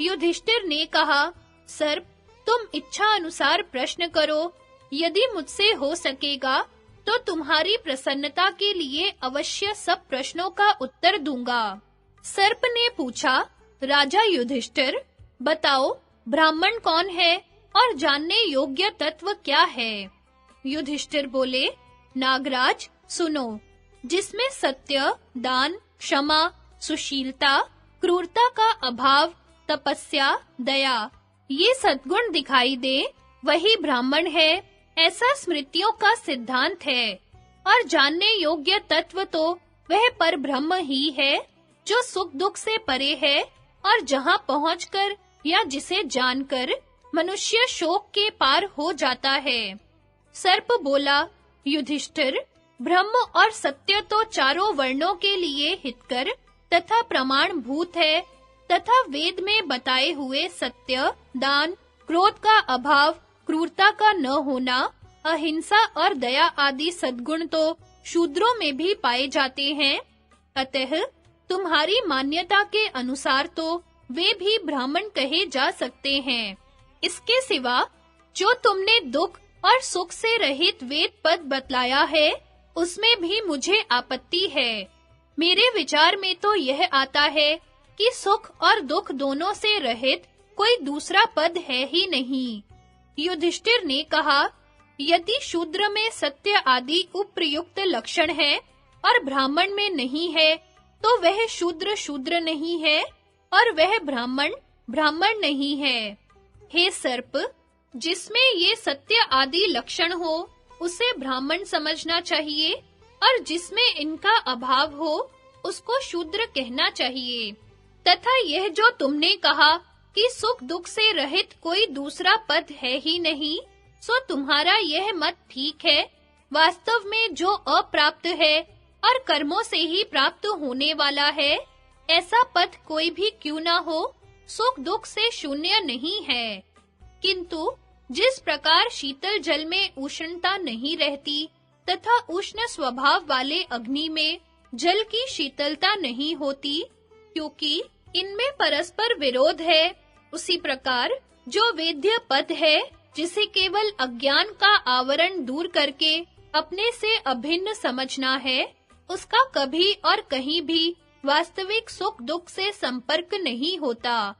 युधिष्ठिर ने कहा, सर्प, तुम इच्छा अनुसार प्रश्न करो। यदि मुझसे हो सकेगा तो तुम्हारी प्रसन्नता के लिए अवश्य सब प्रश्नों का उत्तर दूंगा। सर्प ने पूछा, राजा युधिष्ठिर, बताओ ब्राह्मण कौन है और जानने योग्य तत्व क्या है? युधिष्ठिर बोले, नागराज, सुनो, जिसमें सत्य, दान, क्षमा, सुशीलता, क्रूरता का अभाव, तपस्या, दया, ये सद्गुण दिखाई दे, वही ब्राह्मण है, ऐसा स्मृतियों का सिद्धांत है। और जानने योग्य तत्व तो वह परब्रह्म ही है, जो सुख दुख से परे है और जहां पहुंचकर या जिसे जानकर मनुष्य शोक के पार हो जाता है। सर्प बोला, युधिष्ठिर, ब्रह्म और सत्य तो चारों वर्णों के लिए हितकर तथा प्रमाण भूत है, तथा वेद में बताए हुए सत्य, दान, क्रोध का अभाव, क्रूरता का न होना, अहिंसा और दया आदि सद्गुण तो शूद्रों में भी पाए जाते हैं। अतः तुम्हारी मान्यता के अनुसार तो वे भी ब्राह्मण कहे जा सकते हैं। इसके सिवा जो तुमने दुख और सुख से रहित वेद पद बतलाया है, उसमें भी मुझे आपत्ति है। मेरे विचार में तो यह आता है कि सुख और दुख दोनों से रहित कोई दूसरा पद है ही नहीं। युधिष्ठिर ने कहा, यदि शूद्र में सत्य आदि उपर्युक्त लक्षण है और ब्राह्मण में नहीं है, तो वह शूद्र नहीं है और वह ब्राह्मण नहीं है। हे सर्प, जिसमें ये सत्य आदि लक्षण हो, उसे ब्राह्मण समझना चाहिए, और जिसमें इनका अभाव हो, उसको शूद्र कहना चाहिए। तथा यह जो तुमने कहा कि सुख दुख से रहित कोई दूसरा पद है ही नहीं, सो तुम्हारा यह मत ठीक है। वास्तव में जो अप्राप्त है और कर्मों से ही प्राप्त होने वाला है, ऐसा पद कोई भी क्यों ना हो, सुख दुख से शून्य नहीं है। किंतु जिस प्रकार शीतल जल में उष्णता नहीं रहती तथा उष्ण स्वभाव वाले अग्नि में जल की शीतलता नहीं होती, क्योंकि इनमें परस्पर विरोध है, उसी प्रकार जो वेद्य पद है, जिसे केवल अज्ञान का आवरण दूर करके अपने से अभिन्न समझना है, उसका कभी और कहीं भी वास्तविक सुख दुख से संपर्क नहीं होता।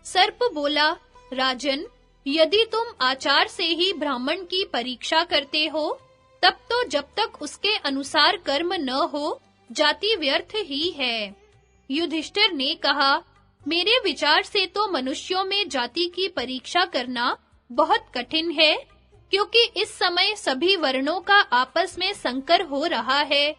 सर्प बोला, राजन, यदि तुम आचार से ही ब्राह्मण की परीक्षा करते हो, तब तो जब तक उसके अनुसार कर्म न हो, जाति व्यर्थ ही है। युधिष्ठिर ने कहा, मेरे विचार से तो मनुष्यों में जाति की परीक्षा करना बहुत कठिन है, क्योंकि इस समय सभी वर्णों का आपस में संकर हो रहा है।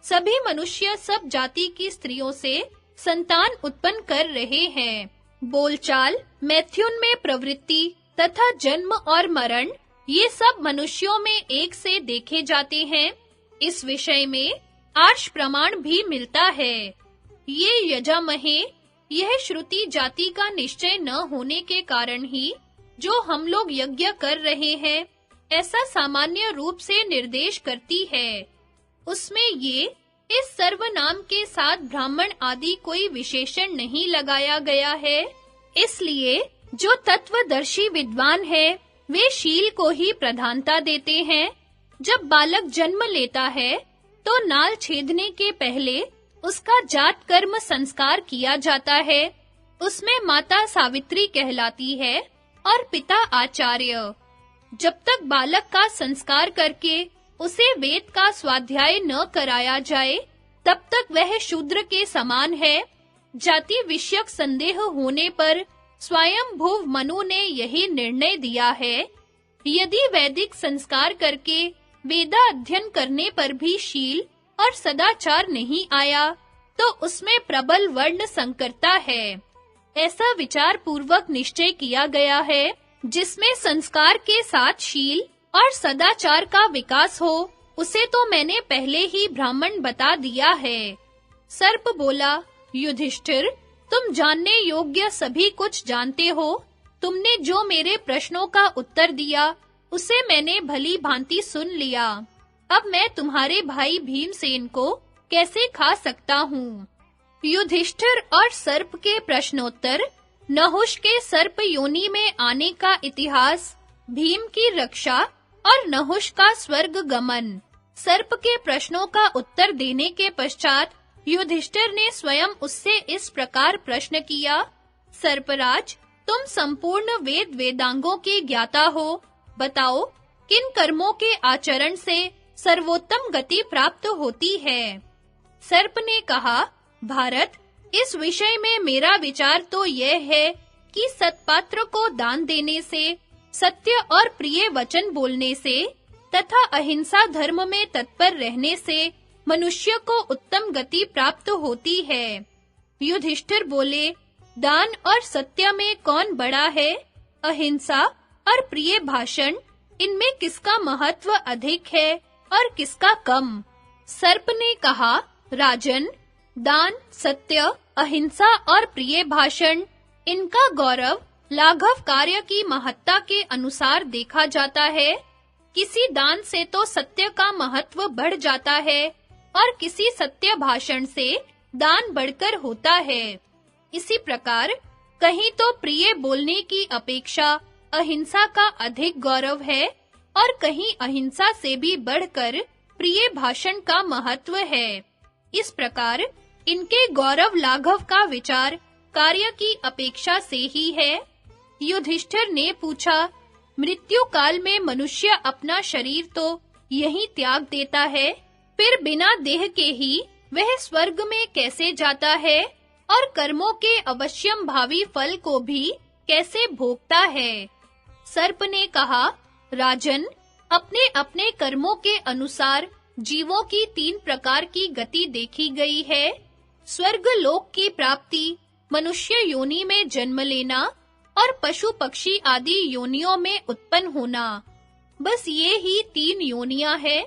सभी मनुष्य सब जाति की स्त्रियों से संतान उत्पन्न कर रहे हैं। बोलचाल, मैथुन में प्रवृत्ति तथा जन्म और मरण, ये सब मनुष्यों में एक से देखे जाते हैं। इस विषय में आर्ष प्रमाण भी मिलता है। ये यजामहे, यह श्रुति जाति का निश्चय न होने के कारण ही जो हम लोग यज्ञ कर रहे हैं, ऐसा सामान्य रूप से निर्देश करती है। उसमें ये इस सर्वनाम के साथ ब्राह्मण आदि कोई विशेषण नहीं लगाया गया है। इसलिए जो तत्वदर्शी विद्वान है, वे शील को ही प्रधानता देते हैं। जब बालक जन्म लेता है, तो नाल छेदने के पहले उसका जात कर्म संस्कार किया जाता है। उसमें माता सावित्री कहलाती है और पिता आचार्य। जब तक बालक का संस्कार करके उसे वेद का स्वाध्याय न कराया जाए, तब तक वह शूद्र के समान है। जाति विषयक संदेह होने पर स्वयंभुव मनु ने यही निर्णय दिया है। यदि वैदिक संस्कार करके वेदा अध्ययन करने पर भी शील और सदाचार नहीं आया, तो उसमें प्रबल वर्ण संकरता है। ऐसा विचार पूर्वक निश्चय किया गया है, जिसमें संस्कार के साथ शील और सदाचार का विकास हो, उसे तो मैंने पहले ही ब्राह्मण बता दिया है। सर्प बोला, युधिष्ठिर, तुम जानने योग्य सभी कुछ जानते हो। तुमने जो मेरे प्रश्नों का उत्तर दिया, उसे मैंने भली भांति सुन लिया। अब मैं तुम्हारे भाई भीमसेन को कैसे खा सकता हूँ? युधिष्ठिर और सर्प के प्रश्नोत्तर नहुष के सर्प योनि में आने का इतिहास, भीम की रक्षा और नहुष का स्वर्ग गमन। सर्प के प्रश्नों का उत्तर देने के पश्चात युधिष्ठिर ने स्वयं उससे इस प्रकार प्रश्न किया, सर्पराज, तुम संपूर्ण वेद वेदांगों के ज्ञाता हो, बताओ किन कर्मों के आचरण से सर्वोत्तम गति प्राप्त होती है? सर्प ने कहा, भारत, इस विषय में मेरा विचार तो यह है कि सत्पात्र को दान देने से, सत्य और प्रिय वचन बोलने से तथा अहिंसा धर्म में तत्पर रहने से मनुष्य को उत्तम गति प्राप्त होती है। युधिष्ठिर बोले, दान और सत्य में कौन बड़ा है? अहिंसा और प्रिय भाषण, इनमें किसका महत्व अधिक है और किसका कम? सर्प ने कहा, राजन, दान, सत्य, अहिंसा और प्रिय भाषण, इनका गौरव लाघव कार्य की महत्ता के अनुसार देखा जाता है। किसी दान से तो सत्य का महत्व बढ़ जाता है और किसी सत्य भाषण से दान बढ़कर होता है। इसी प्रकार कहीं तो प्रिय बोलने की अपेक्षा अहिंसा का अधिक गौरव है और कहीं अहिंसा से भी बढ़कर प्रिय भाषण का महत्व है। इस प्रकार इनके गौरव लाघव का विचार कार्य की अपेक्षा से ही है। युधिष्ठिर ने पूछा, मृत्यु काल में मनुष्य अपना शरीर तो यहीं त्याग देता है, फिर बिना देह के ही वह स्वर्ग में कैसे जाता है और कर्मों के अवश्यम भावी फल को भी कैसे भोगता है? सर्प ने कहा, राजन, अपने-अपने कर्मों के अनुसार जीवों की 3 प्रकार की गति देखी गई है। स्वर्ग लोक की प्राप्ति, मनुष्य योनि में जन्म लेना और पशु पक्षी आदि योनियों में उत्पन्न होना। बस ये ही 3 योनियां हैं।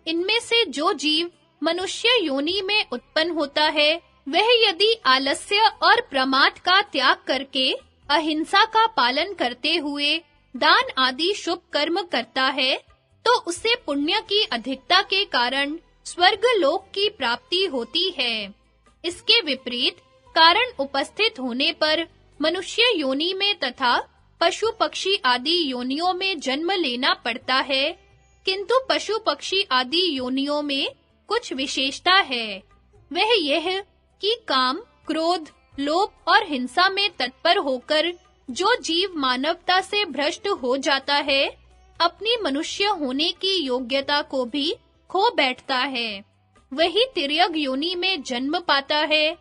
इनमें से जो जीव मनुष्य योनि में उत्पन्न होता है, वह यदि आलस्य और प्रमाद का त्याग करके अहिंसा का पालन करते हुए दान आदि शुभ कर्म करता है, तो उसे पुण्य की अधिकता के कारण स्वर्ग लोक की प्राप्ति होती है। इसके विपरीत कारण उपस्थित होने पर मनुष्य योनि में तथा पशु पक्षी आदि योनियों में जन्म लेना पड़ता है, किंतु पशु पक्षी आदि योनियों में कुछ विशेषता है। वह यह कि काम, क्रोध, लोभ और हिंसा में तत्पर होकर जो जीव मानवता से भ्रष्ट हो जाता है, अपनी मनुष्य होने की योग्यता को भी खो बैठता है। वही तिर्यक योनि में जन्म पाता है,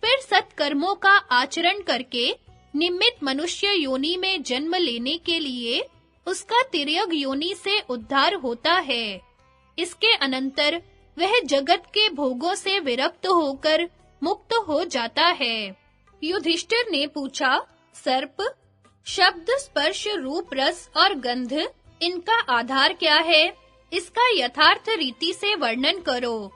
फिर सत्कर्मों का आचरण करके निमित्त मनुष्य योनि में जन्म लेने के लिए उसका तिर्यक योनि से उद्धार होता है। इसके अनंतर वह जगत के भोगों से विरक्त होकर मुक्त हो जाता है। युधिष्ठिर ने पूछा, सर्प, शब्द, स्पर्श, रूप, रस और गंध, इनका आधार क्या है? इसका यथार्थ रीति से वर्णन करो।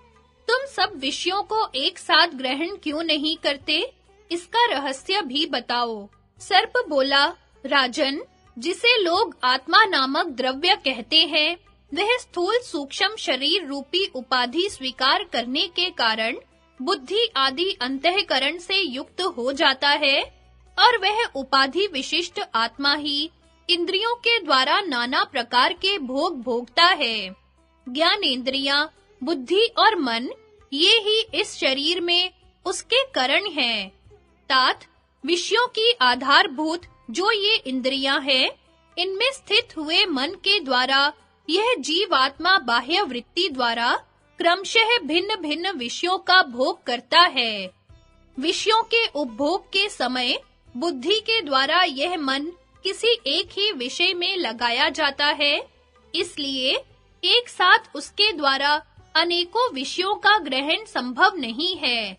तुम सब विषयों को एक साथ ग्रहण क्यों नहीं करते? इसका रहस्य भी बताओ। सर्प बोला, राजन, जिसे लोग आत्मा नामक द्रव्य कहते हैं, वह स्थूल सूक्ष्म शरीर रूपी उपाधि स्वीकार करने के कारण बुद्धि आदि अंतःकरण से युक्त हो जाता है और वह उपाधि विशिष्ट आत्मा ही इंद्रियों के द्वारा नाना प्रकार के भोग भोगता है। ज्ञानेंद्रियां, बुद्धि और मन, ये ही इस शरीर में उसके करण हैं। तात, विषयों की आधारभूत जो ये इंद्रियां हैं, इनमें स्थित हुए मन के द्वारा यह जीवात्मा बाह्य वृत्ति द्वारा क्रमशः भिन्न-भिन्न विषयों का भोग करता है। विषयों के उपभोग के समय बुद्धि के द्वारा यह मन किसी एक ही विषय में लगाया जाता है, इसलिए एक साथ उसके द्वारा अनेकों विषयों का ग्रहण संभव नहीं है।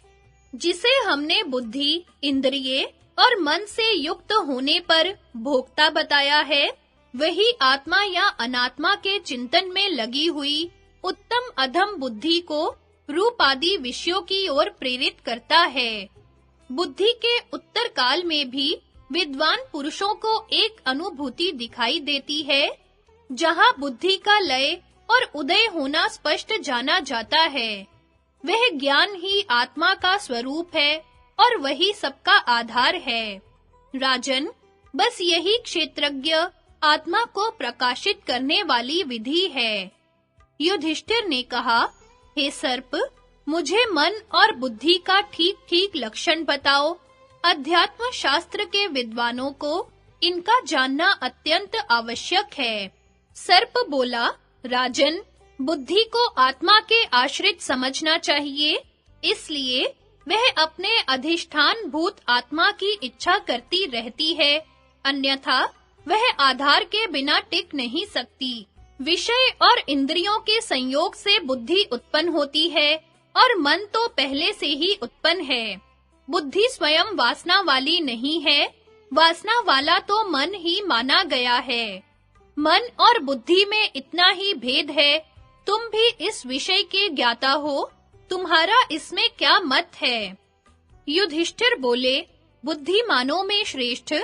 जिसे हमने बुद्धि, इंद्रिय और मन से युक्त होने पर भोक्ता बताया है, वही आत्मा या अनात्मा के चिंतन में लगी हुई उत्तम अधम बुद्धि को रूप आदि विषयों की ओर प्रेरित करता है। बुद्धि के उत्तर काल में भी विद्वान पुरुषों को एक अनुभूति दिखाई देती है, जहां बुद्धि का लय और उदय होना स्पष्ट जाना जाता है। वह ज्ञान ही आत्मा का स्वरूप है और वही सबका आधार है। राजन, बस यही क्षेत्रज्ञ आत्मा को प्रकाशित करने वाली विधि है। युधिष्ठिर ने कहा, हे सर्प, मुझे मन और बुद्धि का ठीक-ठीक लक्षण बताओ। अध्यात्म शास्त्र के विद्वानों को इनका जानना अत्यंत आवश्यक है। सर्प बोला, राजन, बुद्धि को आत्मा के आश्रित समझना चाहिए, इसलिए वह अपने अधिष्ठान भूत आत्मा की इच्छा करती रहती है, अन्यथा वह आधार के बिना टिक नहीं सकती। विषय और इंद्रियों के संयोग से बुद्धि उत्पन्न होती है और मन तो पहले से ही उत्पन्न है। बुद्धि स्वयं वासना वाली नहीं है, वासना वाला तो मन ही माना गया है। मन और बुद्धि में इतना ही भेद है, तुम भी इस विषय के ज्ञाता हो, तुम्हारा इसमें क्या मत है? युधिष्ठिर बोले, बुद्धिमानों में श्रेष्ठ,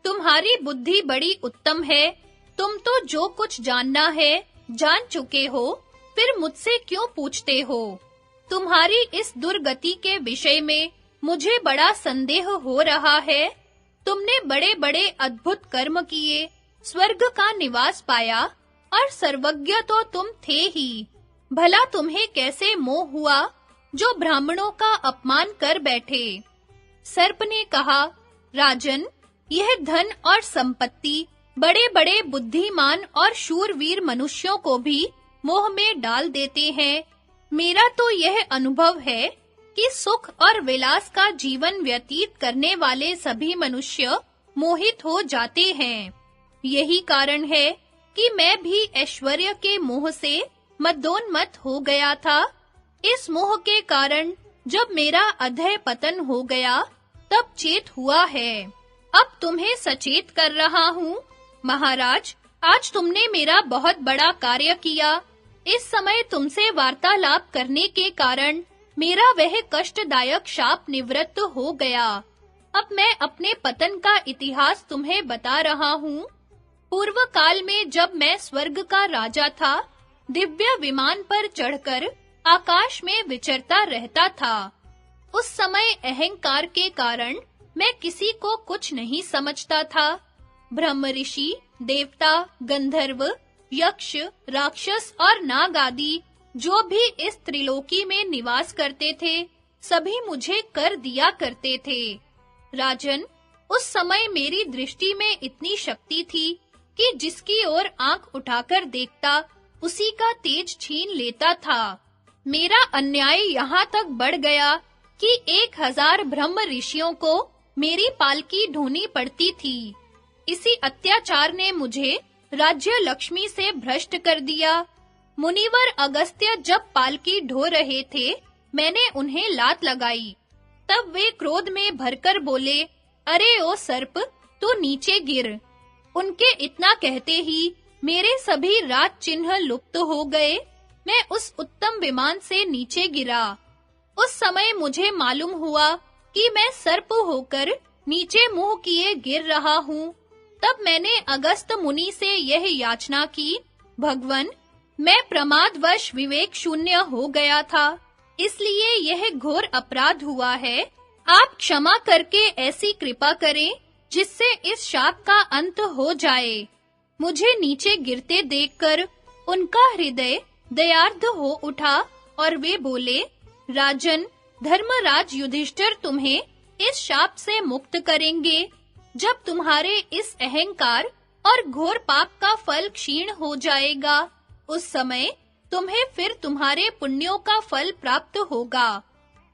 तुम्हारी बुद्धि बड़ी उत्तम है। तुम तो जो कुछ जानना है जान चुके हो, फिर मुझसे क्यों पूछते हो? तुम्हारी इस दुर्गति के विषय में मुझे बड़ा संदेह हो रहा है। तुमने बड़े-बड़े अद्भुत कर्म किए, स्वर्ग का निवास पाया और सर्वज्ञ तो तुम थे ही। भला तुम्हें कैसे मोह हुआ जो ब्राह्मणों का अपमान कर बैठे? सर्प ने कहा, राजन, यह धन और संपत्ति बड़े-बड़े बुद्धिमान और शूरवीर मनुष्यों को भी मोह में डाल देते हैं। मेरा तो यह अनुभव है कि सुख और विलास का जीवन व्यतीत करने वाले सभी मनुष्य मोहित हो जाते हैं। यही कारण है कि मैं भी ऐश्वर्य के मोह से मदोन्मत्त हो गया था। इस मोह के कारण जब मेरा अधः पतन हो गया, तब चेत हुआ है। अब तुम्हें सचेत कर रहा हूँ। महाराज, आज तुमने मेरा बहुत बड़ा कार्य किया। इस समय तुमसे वार्तालाप करने के कारण मेरा वह कष्टदायक शाप निवृत्त हो गया। अब मैं अपने पतन का इतिहास तुम्हें बता रहा हूँ। पूर्व काल में जब मैं स्वर्ग का राजा था, दिव्य विमान पर चढ़कर आकाश में विचरता रहता था। उस समय अहंकार के कारण मैं किसी को कुछ नहीं समझता था। ब्रह्म ऋषि, देवता, गंधर्व, यक्ष, राक्षस और नाग आदि जो भी इस त्रिलोकी में निवास करते थे, सभी मुझे कर दिया करते थे। राजन, उस समय मेरी दृष्टि में इतनी शक्ति थी कि जिसकी ओर आंख उठाकर देखता, उसी का तेज छीन लेता था। मेरा अन्याय यहाँ तक बढ़ गया कि 1000 ब्रह्म ऋषियों को मेरी पालकी ढोनी पड़ती थी। इसी अत्याचार ने मुझे राज्य लक्ष्मी से भ्रष्ट कर दिया। मुनिवर अगस्त्य जब पालकी ढो रहे थे, मैंने उन्हें लात लगाई। तब वे क्रोध में भरकर बोले, अरे ओ सर्प, तू नीचे गिर। उनके इतना कहते ही मेरे सभी राज चिन्ह लुप्त हो गए। मैं उस उत्तम विमान से नीचे गिरा। उस समय मुझे मालूम हुआ कि मैं सर्प होकर नीचे मुंह किए गिर रहा हूँ। तब मैंने अगस्त मुनि से यह याचना की, भगवन, मैं प्रमादवश विवेक शून्य हो गया था, इसलिए यह घोर अपराध हुआ है। आप क्षमा करके ऐसी कृपा करें जिससे इस शाप का अंत हो जाए। मुझे नीचे गिरते देखकर उनका हृदय दयार्द्र हो उठा और वे बोले, राजन, धर्मराज युधिष्ठिर तुम्हें इस शाप से मुक्त करेंगे। जब तुम्हारे इस अहंकार और घोर पाप का फल क्षीण हो जाएगा, उस समय तुम्हें फिर तुम्हारे पुण्यों का फल प्राप्त होगा।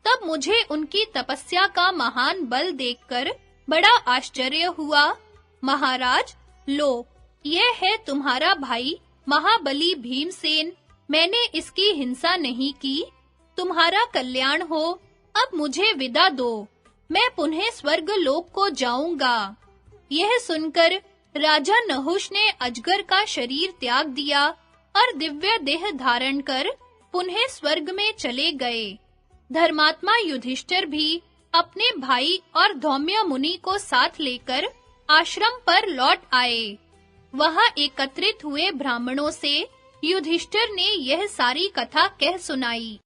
तब मुझे उनकी तपस्या का महान बल देखकर बड़ा आश्चर्य हुआ। महाराज, लो, यह है तुम्हारा भाई महाबली भीमसेन। मैंने इसकी हिंसा नहीं की। तुम्हारा कल्याण हो। अब मुझे विदा दो। मैं पुनः स्वर्ग लोक को जाऊंगा। यह सुनकर राजा नहुष ने अजगर का शरीर त्याग दिया और दिव्य देह धारण कर पुनः स्वर्ग में चले गए। धर्मात्मा युधिष्ठिर भी अपने भाई और धौम्य मुनि को साथ लेकर आश्रम पर लौट आए। वहां एकत्रित हुए ब्राह्मणों से युधिष्ठिर ने यह सारी कथा कह सुनाई।